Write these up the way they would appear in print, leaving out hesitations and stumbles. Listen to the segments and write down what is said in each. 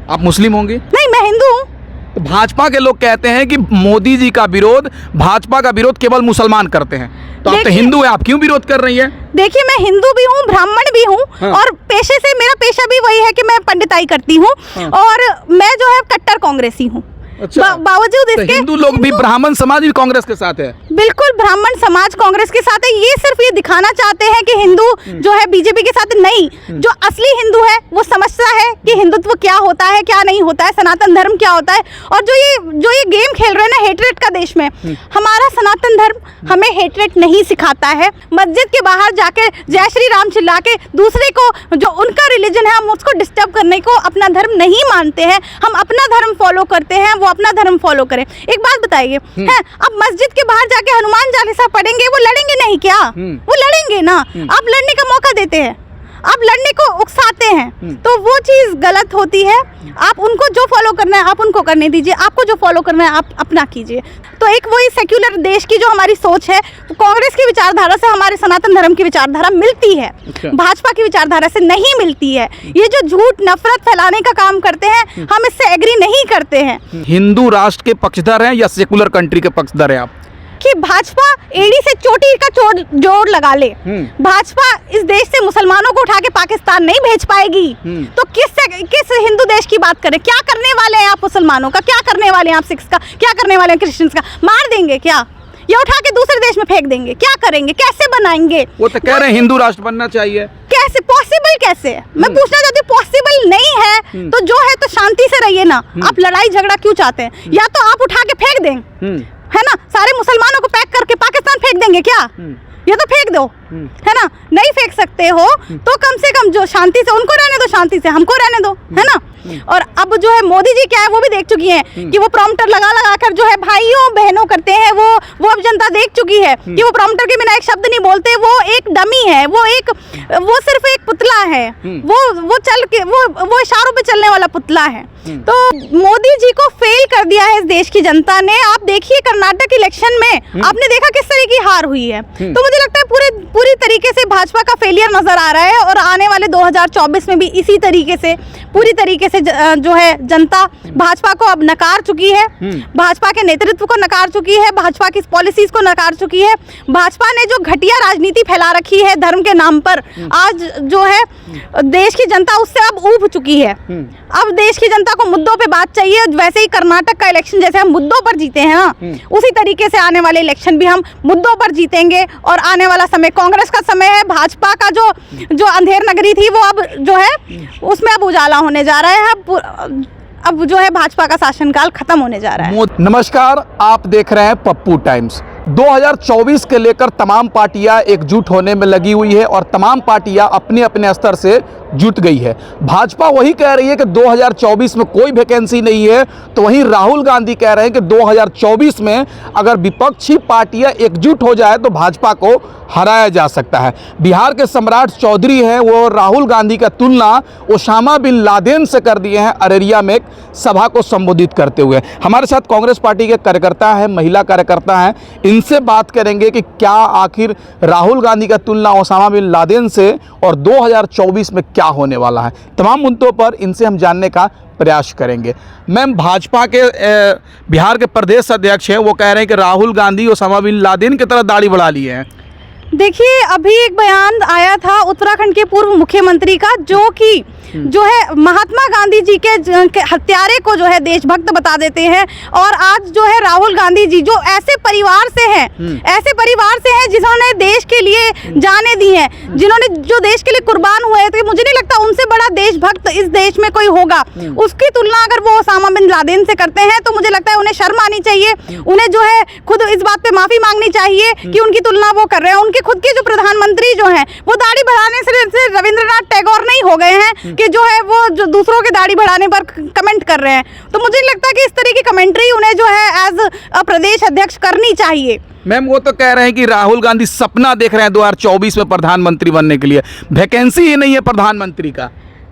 आप मुस्लिम होंगे? नहीं, मैं हिंदू हूँ। तो भाजपा के लोग कहते हैं कि मोदी जी का विरोध, भाजपा का विरोध केवल मुसलमान करते हैं, तो आप तो हिंदू है, आप क्यों विरोध कर रही है? देखिए, मैं हिंदू भी हूँ, ब्राह्मण भी हूँ। हाँ। और पेशे से मेरा पेशा भी वही है कि मैं पंडिताई करती हूँ। हाँ। और मैं जो है कट्टर कांग्रेसी हूँ। अच्छा। बावजूद तो इसके हिंदू लोग भी, ब्राह्मण समाज भी कांग्रेस के साथ है? बिल्कुल, ब्राह्मण समाज कांग्रेस के साथ है। ये सिर्फ ये दिखाना चाहते हैं कि हिंदू जो है बीजेपी के साथ नहीं। जो असली हिंदू है वो समझता है कि हिंदुत्व क्या होता है, क्या नहीं होता है, सनातन धर्म क्या होता है। और जो ये गेम खेल रहे हैं ना हेटरेट का देश में, हमारा सनातन धर्म हमें हेटरेट नहीं सिखाता है। मस्जिद के बाहर जाके जय श्री राम चिल्ला के दूसरे को, जो उनका रिलीजन है, हम उसको डिस्टर्ब करने को अपना धर्म नहीं मानते हैं। हम अपना धर्म फॉलो करते हैं, वो अपना धर्म फॉलो करें। एक बात बताइए, है अब मस्जिद के बाहर जाके हनुमान चालीसा पढ़ेंगे, वो लड़ेंगे नहीं क्या? वो लड़ेंगे ना। आप लड़ने का मौका देते हैं, आप लड़ने को उकसाते हैं, तो वो चीज़ गलत होती है। आप उनको जो फॉलो करना है आप उनको करने दीजिए, आपको जो फॉलो करना है आप अपना कीजिए। तो एक वही सेक्युलर देश की जो हमारी सोच है, कांग्रेस की विचारधारा से हमारे सनातन धर्म की विचारधारा मिलती है। अच्छा। भाजपा की विचारधारा से नहीं मिलती है। ये जो झूठ नफरत फैलाने का काम करते हैं, हम इससे एग्री नहीं करते हैं। हिंदू राष्ट्र के पक्षधर हैं या सेकुलर कंट्री के पक्षधर हैं आप? कि भाजपा एड़ी से चोटी का जोड़ लगा ले, भाजपा इस देश से मुसलमानों को उठा के पाकिस्तान नहीं भेज पाएगी। तो किस हिंदू देश की बात करें? क्या करने वाले हैं आप मुसलमानों का? क्या करने वाले हैं आप सिख्स का? क्या करने वाले हैं क्रिश्चियंस का? मार देंगे क्या, या उठा के दूसरे देश में फेंक देंगे? क्या करेंगे, कैसे बनाएंगे? वो तो कह रहे हैं हिंदू राष्ट्र बनना चाहिए। कैसे पॉसिबल, कैसे? मैं पूछना चाहती हूँ, पॉसिबल नहीं है तो जो है तो शांति से रहिए ना। आप लड़ाई झगड़ा क्यों चाहते हैं? या तो आप उठा के फेंक दें, है ना, सारे मुसलमानों को पैक करके पाकिस्तान फेंक देंगे क्या? ये तो फेंक दो, है ना। नहीं फेंक सकते हो तो कम से कम जो शांति से, उनको रहने दो, शांति से हमको रहने दो, है ना। और अब जो है मोदी जी क्या है वो भी देख चुकी हैं कि वो प्रॉम्प्टर लगा कर जो है भाइयों बहनों करते हैं। वो अब जनता देख चुकी है कि वो प्रॉम्प्टर के बिना एक शब्द नहीं बोलते। वो एक डमी है, वो सिर्फ एक पुतला है। वो चल के वो इशारों पे चलने वाला पुतला है। तो मोदी जी को फेल कर दिया है इस देश की जनता ने। आप देखिए कर्नाटक इलेक्शन में आपने देखा किस तरह की हार हुई है। तो मुझे लगता है पूरी तरीके से भाजपा का फेलियर नजर आ रहा है। और आने वाले 2024 में भी इसी तरीके से पूरी तरीके से जो है जनता भाजपा को अब नकार चुकी है, भाजपा के नेतृत्व को नकार चुकी है, भाजपा की पॉलिसीज को नकार चुकी है। भाजपा ने जो घटिया राजनीति फैला रखी है धर्म के नाम पर, आज जो है देश की जनता उससे अब ऊब चुकी है। अब देश की जनता को मुद्दों पे बात चाहिए। वैसे ही कर्नाटक का इलेक्शन जैसे हम मुद्दों पर जीते हैं ना, उसी तरीके से आने वाले इलेक्शन भी हम मुद्दों पर जीतेंगे। और आने वाला समय कांग्रेस का समय है। भाजपा का जो अंधेर नगरी थी वो अब जो है उसमें अब उजाला होने जा रहा है। अब जो है भाजपा का शासनकाल खत्म होने जा रहा है। नमस्कार, आप देख रहे हैं पप्पू टाइम्स। 2024 के लेकर तमाम पार्टियां एकजुट होने में लगी हुई है और तमाम पार्टियां अपने अपने स्तर से जुट गई है। भाजपा वही कह रही है कि 2024 में कोई वैकेंसी नहीं है, तो वहीं राहुल गांधी कह रहे हैं कि 2024 में अगर विपक्षी पार्टियां एकजुट हो जाए तो भाजपा को हराया जा सकता है। बिहार के सम्राट चौधरी हैं, वो राहुल गांधी का तुलना ओसामा बिन लादेन से कर दिए हैं अररिया में एक सभा को संबोधित करते हुए। हमारे साथ कांग्रेस पार्टी के कार्यकर्ता हैं, महिला कार्यकर्ता हैं, इनसे बात करेंगे कि क्या आखिर राहुल गांधी का तुलना ओसामा बिन लादेन से और 2024 में क्या होने वाला है। तमाम मुद्दों पर इनसे हम जानने का प्रयास करेंगे। मैम, भाजपा के बिहार के प्रदेश अध्यक्ष हैं, वो कह रहे हैं कि Rahul Gandhi Osama bin Laden की तरह दाढ़ी बढ़ा लिए हैं। देखिए, अभी एक बयान आया था उत्तराखंड के पूर्व मुख्यमंत्री का, जो कि जो है महात्मा गांधी जी के हत्यारे को जो है देशभक्त बता देते हैं। और आज जो है राहुल गांधी जी जो ऐसे परिवार से हैं, जिन्होंने देश के लिए जाने दी हैं, जिन्होंने जो देश के लिए कुर्बान हुए थे, मुझे नहीं लगता उनसे बड़ा देशभक्त इस देश में कोई होगा। उसकी तुलना अगर वो ओसामा बिन लादेन से करते हैं तो मुझे लगता है उन्हें शर्म आनी चाहिए। उन्हें जो है खुद इस बात पे माफी मांगनी चाहिए कि उनकी तुलना वो कर रहे हैं। उनके खुद के जो प्रधानमंत्री जो हैं वो दाढ़ी बढ़ाने से रविंद्रनाथ टैगोर नहीं हो गए हैं कि जो है वो जो दूसरों के दाढ़ी बढ़ाने पर कमेंट कर रहे हैं। तो मुझे नहीं लगता कि इस तरह की कमेंट्री उन्हें जो है एज अ प्रदेश अध्यक्ष करनी चाहिए। मैम, वो तो कह रहे हैं कि राहुल गांधी सपना देख रहे हैं 2024 में प्रधानमंत्री बनने के लिए, वैकेंसी ही नहीं है प्रधानमंत्री का।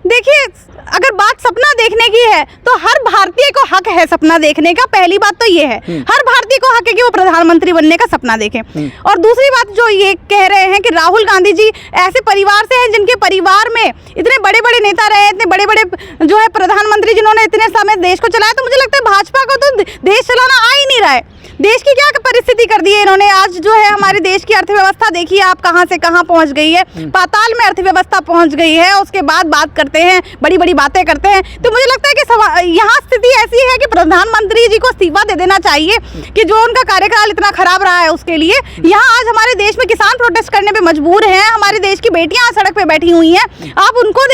देखिए, अगर बात सपना देखने की है तो हर भारतीय को हक है सपना देखने का। पहली बात तो ये है, हर भारतीय को हक है कि वो प्रधानमंत्री बनने का सपना देखे। और दूसरी बात जो ये कह रहे हैं कि राहुल गांधी जी ऐसे परिवार से हैं जिनके परिवार में इतने बड़े बड़े नेता रहे, इतने बड़े बड़े जो है प्रधानमंत्री जिन्होंने इतने समय देश को चलाया, तो मुझे लगता है भाजपा को तो देश चलाना आ ही नहीं रहा है। देश की क्या परिस्थिति कर दी है इन्होंने। आज जो है हमारे देश की अर्थव्यवस्था देखिए आप कहां से कहां पहुंच गई है, पाताल में अर्थव्यवस्था पहुंच गई है। उसके बाद बात करते हैं, बड़ी बड़ी बातें करते हैं। तो मुझे लगता है कि यहाँ स्थिति ऐसी है कि प्रधानमंत्री जी को इस्तीफा दे देना चाहिए कि जो उनका कार्यकाल इतना खराब रहा है उसके लिए। यहाँ आज हमारे देश में किसान प्रोटेस्ट करने पे मजबूर हैं, हमारे देश की बेटियां सड़क पे बैठी हुई हैं, आप उनको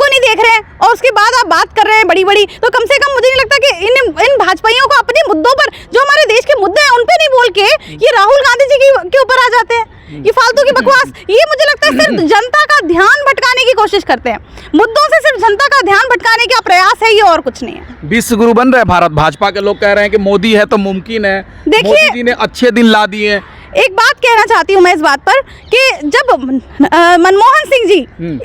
नहीं देख रहे हैं। और उसके बाद आप बात कर रहे हैं बड़ी बड़ी, तो कम से कम मुझे नहीं लगता कि इन भाजपाइयों को अपने मुद्दों पर, जो हमारे देश के मुद्दे हैं उन पे नहीं बोल के ये राहुल गांधी जी के ऊपर आ जाते हैं। ये फालतू की बकवास, ये मुझे लगता है सिर्फ जनता का ध्यान भटकाने की कोशिश करते हैं। मुद्दों से सिर्फ जनता का ध्यान भटकाने का प्रयास है ये, और कुछ नहीं है। विश्व गुरु बन रहे भारत। भाजपा के लोग कह रहे हैं कि मोदी है तो मुमकिन है। देखिए, मोदी जी ने अच्छे दिन ला दिए। एक बात कहना चाहती हूँ मैं इस बात पर कि जब मनमोहन सिंह जी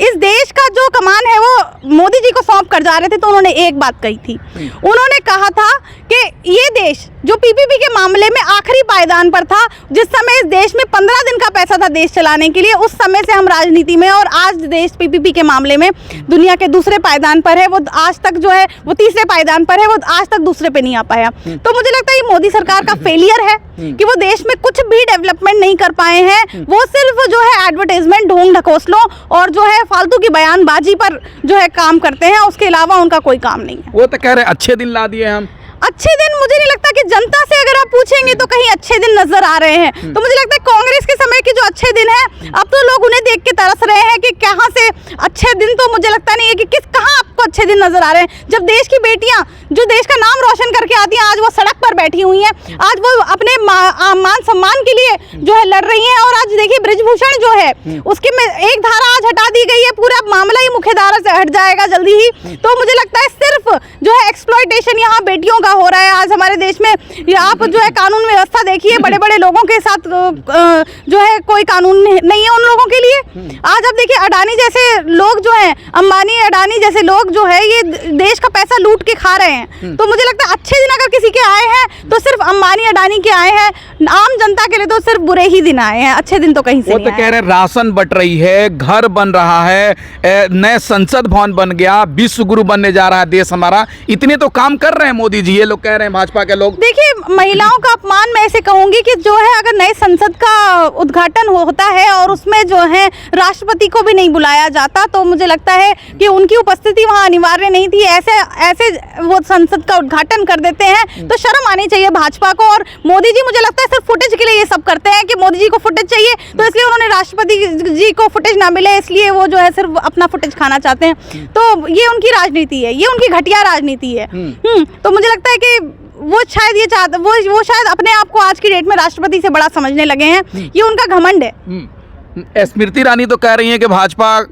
इस देश का जो कमान है वो मोदी जी को सौंप कर जा रहे थे, तो उन्होंने एक बात कही थी। उन्होंने कहा था कि ये देश जो पीपीपी के मामले में आखिरी पायदान पर था, जिस समय इस देश में 15 दिन का पैसा था देश चलाने के लिए, उस समय से हम राजनीति में, और आज देश पीपीपी के मामले में दुनिया के दूसरे पायदान पर है। वो आज तक जो है वो तीसरे पायदान पर है, वो आज तक दूसरे पे नहीं आ पाया। तो मुझे लगता है ये मोदी सरकार का फेलियर है कि वो देश में कुछ भी डेवलपमेंट नहीं कर पाए हैं। वो सिर्फ जो है एडवर्टाइजमेंट, ढोंग ढकोसलों और जो है फालतू की बयानबाजी पर जो है काम करते हैं, उसके अलावा उनका कोई काम नहीं है। वो तो कह रहे अच्छे दिन ला दिए हम। अच्छे दिन मुझे नहीं लगता कि जनता से अगर आप पूछेंगे तो कहीं अच्छे दिन नजर आ रहे हैं। तो मुझे लगता है कांग्रेस के समय के जो अच्छे दिन है, अब तो लोग उन्हें देख के तरस रहे हैं कि कहां से अच्छे दिन, तो मुझे लगता नहीं है कि कहां आपको अच्छे दिन नजर आ रहे हैं। जब देश की बेटियां जो देश का नाम रोशन करके आती हैं, आज वो सड़क पर बैठी हुई हैं, आज वो अपने मान सम्मान के लिए जो है लड़ रही हैं। और आज देखिए ब्रिजभूषण जो है उसके में एक धारा आज हटा दी गई है, पूरा मामला ही मुख्य धारा से हट जाएगा जल्दी ही। तो मुझे लगता है सिर्फ जो है एक्सप्लॉयटेशन यहाँ बेटियों का हो रहा है आज हमारे देश में। आप जो है कानून व्यवस्था देखिए, बड़े बड़े लोगों के साथ जो है कोई कानून नहीं है उन लोगों के लिए। आज आप देखिए अडानी जैसे लोग जो हैं, अंबानी अडानी जैसे लोग जो है ये देश का पैसा लूट के खा रहे हैं। तो मुझे लगता है अच्छे दिन अगर किसी के आए हैं तो सिर्फ अंबानी अडानी के आए हैं, आम जनता के लिए तो सिर्फ बुरे ही दिन आए हैं, अच्छे दिन तो कहीं से वो नहीं तो कह रहे राशन बट रही है, घर बन रहा है, नए संसद भवन बन गया, विश्व गुरु बनने जा रहा है देश हमारा। इतने तो काम कर रहे हैं मोदी जी, ये लोग कह रहे हैं भाजपा के लोग। देखिए, महिलाओं का अपमान मैं ऐसे कहूंगी कि जो है अगर नए संसद का उद्घाटन होता है और उसमें जो है राष्ट्रपति को भी नहीं बुलाया जाता, तो मुझे लगता है कि उनकी उपस्थिति वहां अनिवार्य नहीं थी। ऐसे वो संसद का उद्घाटन कर देते हैं, तो शर्म आनी चाहिए भाजपा को। और मोदी जी मुझे लगता है सिर्फ फुटेज के लिए ये सब करते हैं कि मोदी जी को फुटेज चाहिए, तो इसलिए उन्होंने राष्ट्रपति जी को फुटेज ना मिले, इसलिए वो जो है सिर्फ अपना फुटेज खाना चाहते हैं। तो ये उनकी राजनीति है, ये उनकी घटिया राजनीति है। तो मुझे लगता है कि वो शायद ये चाहते, वो शायद अपने आप को आज की डेट में राष्ट्रपति से बड़ा समझने लगे हैं। ये उनका घमंड है। स्मृति ईरानी तो कह रही है कि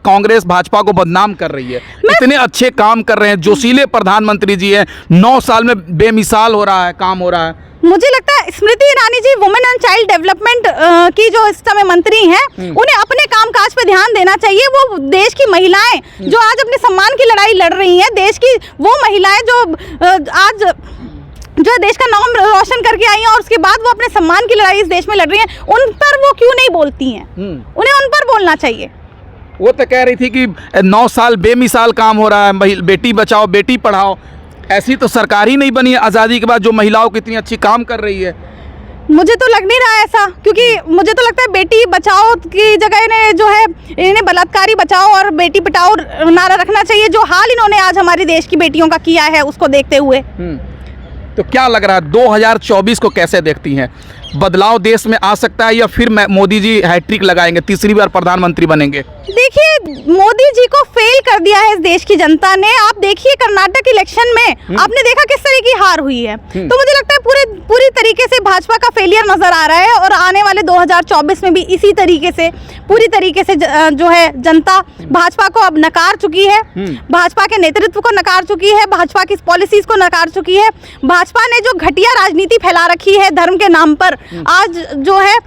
कांग्रेस भाजपा को बदनाम कर रही है। इतने अच्छे काम कर रहे हैं, जोशीले प्रधानमंत्री जी हैं, 9 साल में बेमिसाल हो रहा है, काम हो रहा है। मुझे लगता है Smriti Irani ji women and child development की जो इस समय मंत्री हैं, उन्हें अपने कामकाज पे ध्यान देना चाहिए। वो देश की महिलाएं जो आज अपने सम्मान की लड़ाई लड़ रही हैं, देश की वो महिलाएं जो आज जो है देश का नाम रोशन करके आई हैं और उसके बाद वो अपने सम्मान की लड़ाई इस देश में लड़ रही हैं, उन पर वो क्यों नहीं बोलती हैं? उन्हें उन पर बोलना चाहिए। वो तो कह रही थी कि 9 साल बेमिसाल काम हो रहा है, बेटी बचाओ बेटी पढ़ाओ। ऐसी तो सरकार ही नहीं बनी है आज़ादी के बाद जो महिलाओं की इतनी अच्छी काम कर रही है। मुझे तो लग नहीं रहा है ऐसा, क्योंकि मुझे तो लगता है बेटी बचाओ की जगह इन्हें जो है इन्हें बलात्कारी बचाओ और बेटी पढ़ाओ नारा रखना चाहिए, जो हाल इन्होंने आज हमारे देश की बेटियों का किया है उसको देखते हुए। तो क्या लग रहा है 2024 को कैसे देखती हैं? बदलाव देश में आ सकता है या फिर मोदी जी हैट्रिक लगाएंगे, तीसरी बार प्रधानमंत्री बनेंगे? देखिए, मोदी जी को फेल कर दिया है इस देश की जनता ने। आप देखिए कर्नाटक इलेक्शन में आपने देखा किस तरह की हार हुई है। तो मुझे लगता है पूरी तरीके से भाजपा का फेलियर नजर आ रहा है और आने वाले 2024 में भी इसी तरीके से पूरी तरीके से जो है जनता भाजपा को अब नकार चुकी है, भाजपा के नेतृत्व को नकार चुकी है, भाजपा की पॉलिसीज को नकार चुकी है। भाजपा ने जो घटिया राजनीति फैला रखी है धर्म के नाम पर, आज जो है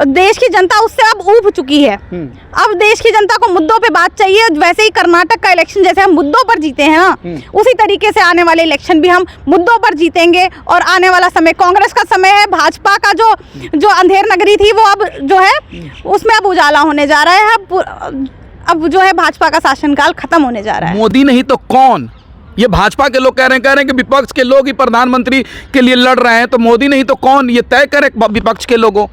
देश की जनता उससे अब ऊब चुकी है। अब देश की जनता को मुद्दों पे बात चाहिए। वैसे ही कर्नाटक का इलेक्शन जैसे हम मुद्दों पर जीते हैं ना, उसी तरीके से आने वाले इलेक्शन भी हम मुद्दों पर जीतेंगे। और आने वाला समय कांग्रेस का समय है, भाजपा का जो अंधेर नगरी थी वो अब जो है उसमें अब उजाला होने जा रहा है। अब जो है भाजपा का शासनकाल खत्म होने जा रहा है। मोदी नहीं तो कौन? ये भाजपा के लोग कह रहे हैं कि विपक्ष के लोग ही प्रधानमंत्री के लिए लड़ रहे हैं, तो मोदी नहीं तो कौन? ये तय करे विपक्ष के लोगों।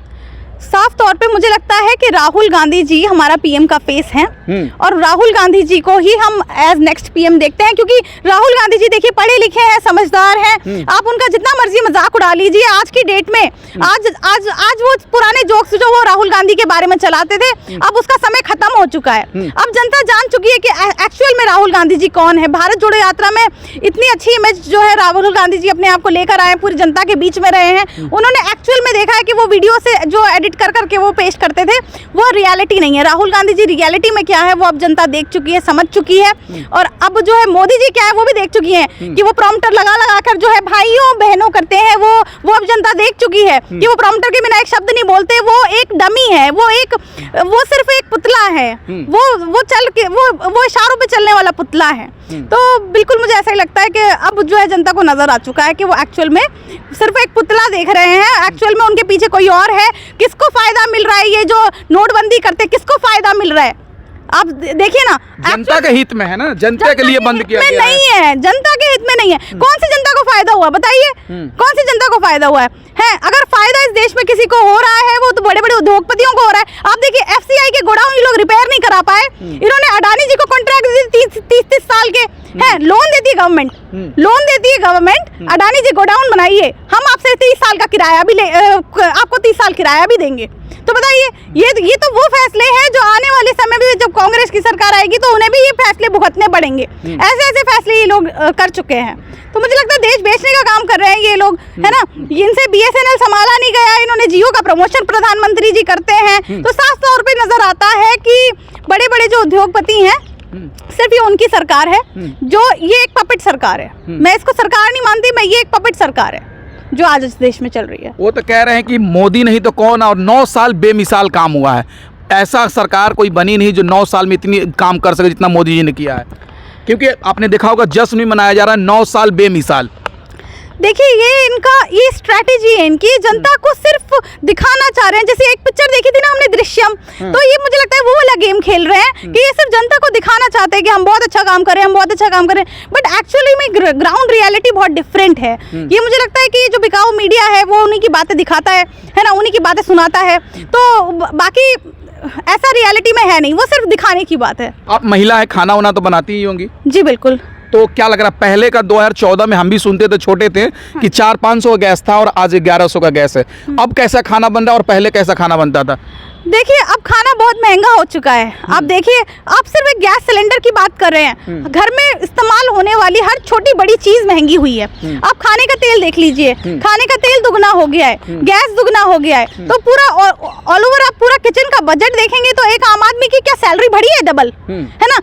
साफ तौर पे मुझे लगता है कि राहुल गांधी जी हमारा पीएम का फेस हैं और राहुल गांधी जी को ही हम एज नेक्स्ट पीएम देखते हैं, क्योंकि राहुल गांधी जी देखिए पढ़े लिखे हैं, समझदार हैं। आप उनका जितना मर्जी मजाक उड़ा लीजिए, आज की डेट में आज वो पुराने जोक्स जो वो राहुल गांधी के बारे में चलाते थे, अब उसका समय खत्म हो चुका है। अब जनता जान चुकी है कि एक्चुअल में राहुल गांधी जी कौन है। भारत जोड़ो यात्रा में इतनी अच्छी इमेज जो है राहुल गांधी जी अपने आप को लेकर आए, पूरी जनता के बीच में रहे हैं। उन्होंने एक्चुअल में देखा है कि वो वीडियो से जो एडिट कर करके वो पेश करते थे वो रियलिटी नहीं है। राहुल गांधी जी रियलिटी में क्या है वो अब जनता देख चुकी है, समझ चुकी है। और अब जो है मोदी जी क्या है वो भी देख चुकी है कि वो प्रॉम्प्टर लगा कर जो है भाइयों बहनों करते हैं, वो अब जनता देख चुकी है कि वो प्रॉम्प्टर के बिना एक शब्द नहीं बोलते, वो एक डमी है, वो सिर्फ एक पुतला है, वो चल के वो इशारों पे चलने वाला पुतला है। तो बिल्कुल मुझे ऐसा ही लगता है कि अब जो है जनता को नजर आ चुका है कि वो एक्चुअल में सिर्फ एक पुतला देख रहे हैं, एक्चुअल में उनके पीछे कोई और है। किसको फायदा मिल रहा है ये जो नोटबंदी करते, किसको फायदा मिल रहा है? आप देखिए ना, जनता के हित में है ना, जनता के लिए बंद किया गया नहीं है, जनता के हित में नहीं है। कौन सी जनता को फायदा हुआ बताइए? कौन सी जनता को फायदा हुआ है? अगर फायदा इस देश में किसी को हो रहा है वो तो बड़े बड़े उद्योगपतियों को हो रहा है। आप देखिए एफसीआई के गोडाउन ये लोग रिपेयर नहीं करा पाए, इन्होंने अडानी जी को कॉन्ट्रैक्ट दी 30 साल के है, लोन देती है गवर्नमेंट, अडानी जी गोडाउन बनाइए, हम आपसे 30 साल का किराया भी आपको 30 साल किराया भी देंगे। तो बताइए ये तो वो फैसले हैं जो आने वाले समय में जब कांग्रेस की सरकार आएगी तो उन्हें भी ये फैसले भुगतने पड़ेंगे। ऐसे फैसले ये लोग कर चुके हैं। तो मुझे लगता है देश बेचने का काम कर रहे हैं ये लोग, है ना। इनसे बीएसएनएल संभाला नहीं गया, इन्होंने जियो का प्रमोशन प्रधानमंत्री जी करते हैं। तो साफ तौर पे नजर आता है कि बड़े बड़े जो उद्योगपति हैं सिर्फ ये उनकी सरकार है, जो ये एक पपेट सरकार है। मैं इसको सरकार नहीं मानती, मैं ये एक पपेट सरकार है जो आज इस देश में चल रही है। वो तो कह रहे हैं कि मोदी नहीं तो कौन, और 9 साल बेमिसाल काम हुआ है। ऐसा सरकार कोई बनी नहीं जो 9 साल में इतनी काम कर सके जितना मोदी जी ने किया है। क्योंकि आपने देखा होगा जश्न भी मनाया जा रहा है 9 साल बेमिसाल। देखिए ये स्ट्रैटेजी है इनकी, जनता को सिर्फ दिखाना चाह रहे हैं। जैसे एक पिक्चर देखी थी ना हमने दृश्यम, तो ये मुझे लगता है वो वाला गेम खेल रहे हैं कि ये सिर्फ जनता को दिखाना चाहते हैं कि हम बहुत अच्छा काम करें, बट एक्चुअली में ग्राउंड रियलिटी बहुत डिफरेंट है। ये मुझे लगता है कि जो बिकाऊ मीडिया है वो उन्हीं की बातें दिखाता है ना, उन्हीं की बातें सुनाता है। तो बाकी ऐसा रियलिटी में है नहीं, वो सिर्फ दिखाने की बात है। आप महिला है, खाना वाना तो बनाती ही होंगी? जी बिल्कुल। तो क्या लग रहा है, पहले का 2014 में हम भी सुनते थे, छोटे थे, कि 400-500 का गैस था और आज 1100 का गैस है। अब कैसा खाना बन रहा है और पहले कैसा खाना बनता था? देखिए अब खाना बहुत महंगा हो चुका है। आप देखिए, आप सिर्फ एक गैस सिलेंडर की बात कर रहे हैं, घर में इस्तेमाल होने वाली हर छोटी बड़ी चीज महंगी हुई है। आप खाने का तेल देख लीजिए, खाने का तेल दुगना हो गया है, गैस दुगना हो गया है। तो पूरा ऑल ओवर आप पूरा किचन का बजट देखेंगे तो एक आम आदमी की क्या सैलरी बढ़ी है डबल, है ना।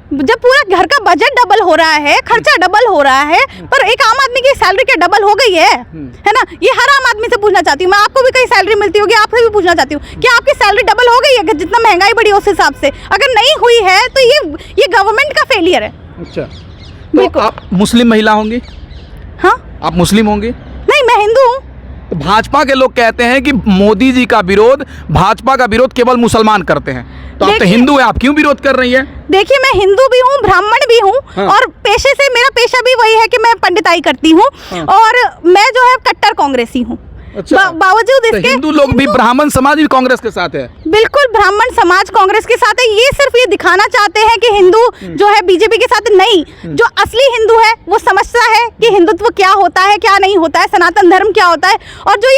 जब पूरा घर का बजट डबल हो रहा है, खर्चा डबल हो रहा है, पर एक आम आदमी की सैलरी क्या डबल हो गई है ना। ये हर आम आदमी से पूछना चाहती हूँ मैं, आपको भी कहीं सैलरी मिलती होगी, आपसे भी पूछना चाहती हूँ कि आपकी सैलरी डबल हो गई है जितना महंगाई बढ़ी उस हिसाब से? अगर नहीं हुई है तो ये गवर्नमेंट का फेलियर है। अच्छा, तो आप मुस्लिम महिला होंगी? हाँ। आप मुस्लिम होंगी? नहीं, मैं हिंदू हूँ। तो भाजपा के लोग कहते हैं कि मोदी जी का विरोध, भाजपा का विरोध केवल मुसलमान करते हैं, तो आप तो हिंदू है, आप क्यों विरोध कर रही है? देखिए मैं हिंदू भी हूँ, ब्राह्मण भी हूँ। हाँ। और पेशे से मेरा पेशा भी वही है कि मैं पंडिताई करती हूँ। हाँ। और मैं जो है कट्टर कांग्रेसी हूँ। अच्छा। बावजूद इसके तो हिंदू लोग भी, ब्राह्मण समाज भी कांग्रेस के साथ है? बिल्कुल, ब्राह्मण समाज कांग्रेस के साथ है। ये सिर्फ ये दिखाना चाहते हैं कि हिंदू जो है बीजेपी के साथ नहीं। जो असली हिंदू है वो समझता है कि हिंदुत्व क्या होता है, क्या नहीं होता है, सनातन धर्म क्या होता है। और जो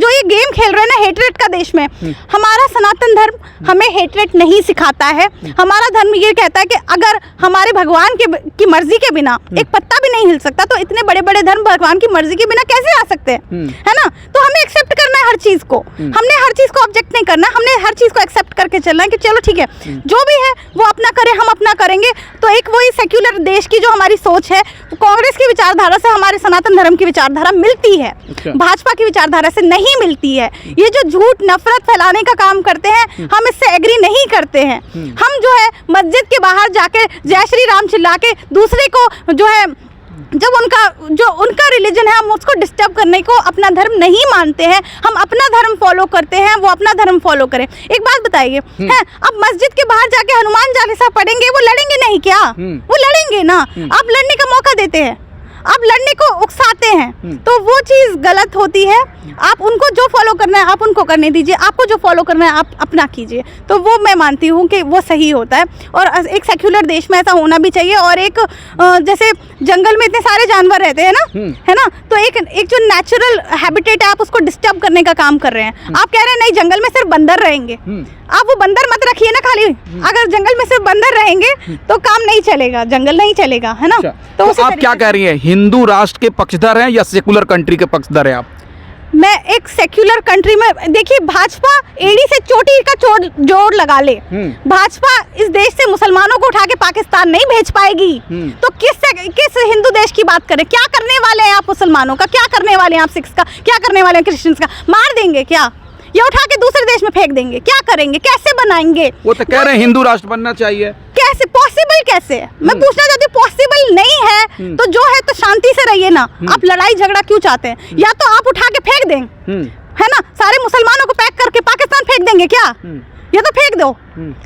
ये गेम खेल रहे हैं ना हेटरेट का देश में, हमारा सनातन धर्म हमें हेटरेट नहीं सिखाता है। हमारा धर्म ये कहता है कि अगर हमारे भगवान की मर्जी के बिना एक पत्ता भी नहीं हिल सकता, तो इतने बड़े बड़े धर्म भगवान की मर्जी के बिना कैसे आ सकते हैं, है ना। तो हमें एक एक्सेप्ट करना है हर चीज को, हमने हर चीज को ऑब्जेक्ट नहीं करना, हमने हर चीज को एक्सेप्ट करके चलना है कि चलो ठीक है जो भी है वो अपना करे, हम अपना करेंगे। तो एक वही सेक्युलर देश की जो हमारी सोच है, कांग्रेस की विचारधारा से हमारे सनातन धर्म की विचारधारा मिलती है, भाजपा की विचारधारा से नहीं मिलती है। ये जो झूठ नफरत फैलाने का काम करते हैं, हम इससे एग्री नहीं करते हैं। हम जो है मस्जिद के बाहर जाके जय श्री राम चिल्ला के दूसरे को जो है, जब उनका रिलीजन है, हम उसको डिस्टर्ब करने को अपना धर्म नहीं मानते हैं। हम अपना धर्म फॉलो करते हैं, वो अपना धर्म फॉलो करें। एक बात बताइए, है अब मस्जिद के बाहर जाके हनुमान चालीसा पढ़ेंगे, वो लड़ेंगे नहीं क्या? वो लड़ेंगे ना। आप लड़ने का मौका देते हैं, आप लड़ने को उकसाते हैं, तो वो चीज़ गलत होती है। आप उनको जो फॉलो करना है आप उनको करने दीजिए, आपको जो फॉलो करना है आप अपना कीजिए। तो वो मैं मानती हूँ कि वो सही होता है, और एक सेक्युलर देश में ऐसा होना भी चाहिए। और एक जैसे जंगल में इतने सारे जानवर रहते हैं ना, है ना, तो एक जो नेचुरल हैबिटेट है आप उसको डिस्टर्ब करने का काम कर रहे हैं। आप कह रहे हैं नहीं जंगल में सिर्फ बंदर रहेंगे, आप वो बंदर मत रखिए ना खाली। अगर जंगल में सिर्फ बंदर रहेंगे तो काम नहीं चलेगा, जंगल नहीं चलेगा, है ना। तो आप क्या कह रही हैं, हिंदू राष्ट्र के पक्षधर हैं या सेकुलर कंट्री के पक्षधर हैं आप? मैं एक सेक्युलर कंट्री में, देखिए भाजपा एड़ी से चोटी का जोड़ लगा ले, भाजपा इस देश से मुसलमानों को उठा के पाकिस्तान नहीं भेज पाएगी। तो किस हिंदू देश की बात करें? क्या करने वाले हैं आप मुसलमानों का, क्या करने वाले हैं आप सिख्स का, क्या करने वाले हैं क्रिश्चियंस का? मार देंगे क्या, या उठा के दूसरे देश में फेंक देंगे? क्या करेंगे, कैसे बनाएंगे? वो तो कह रहे हैं हिंदू राष्ट्र बनना चाहिए। कैसे पॉसिबल, कैसे? मैं पूछना चाहती हूँ, पॉसिबल नहीं है तो जो है तो शांति से रहिए ना। आप लड़ाई झगड़ा क्यों चाहते हैं? या तो आप उठा के फेंक दें, है ना, सारे मुसलमानों को पैक करके पाकिस्तान फेंक देंगे क्या? ये तो फेंक दो,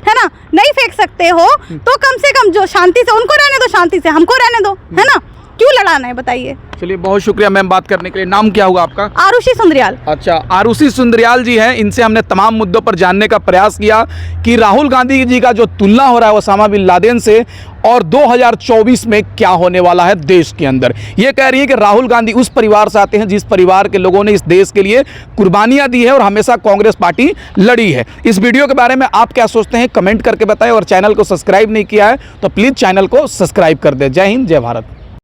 है ना। नहीं फेंक सकते हो तो कम से कम जो शांति से, उनको रहने दो, शांति से हमको रहने दो, है ना। क्यों लड़ाना है बताइए? चलिए बहुत शुक्रिया मैम बात करने के लिए। नाम क्या होगा आपका? आरुषि सुंदरियाल। अच्छा, आरुषि सुंदरियाल जी हैं, इनसे हमने तमाम मुद्दों पर जानने का प्रयास किया कि राहुल गांधी जी का जो तुलना हो रहा है ओसामा बिन लादेन से, और 2024 में क्या होने वाला है देश के अंदर। ये कह रही है कि राहुल गांधी उस परिवार से आते हैं जिस परिवार के लोगों ने इस देश के लिए कुर्बानियां दी है और हमेशा कांग्रेस पार्टी लड़ी है। इस वीडियो के बारे में आप क्या सोचते हैं कमेंट करके बताएं, और चैनल को सब्सक्राइब नहीं किया है तो प्लीज़ चैनल को सब्सक्राइब कर दें। जय हिंद, जय भारत।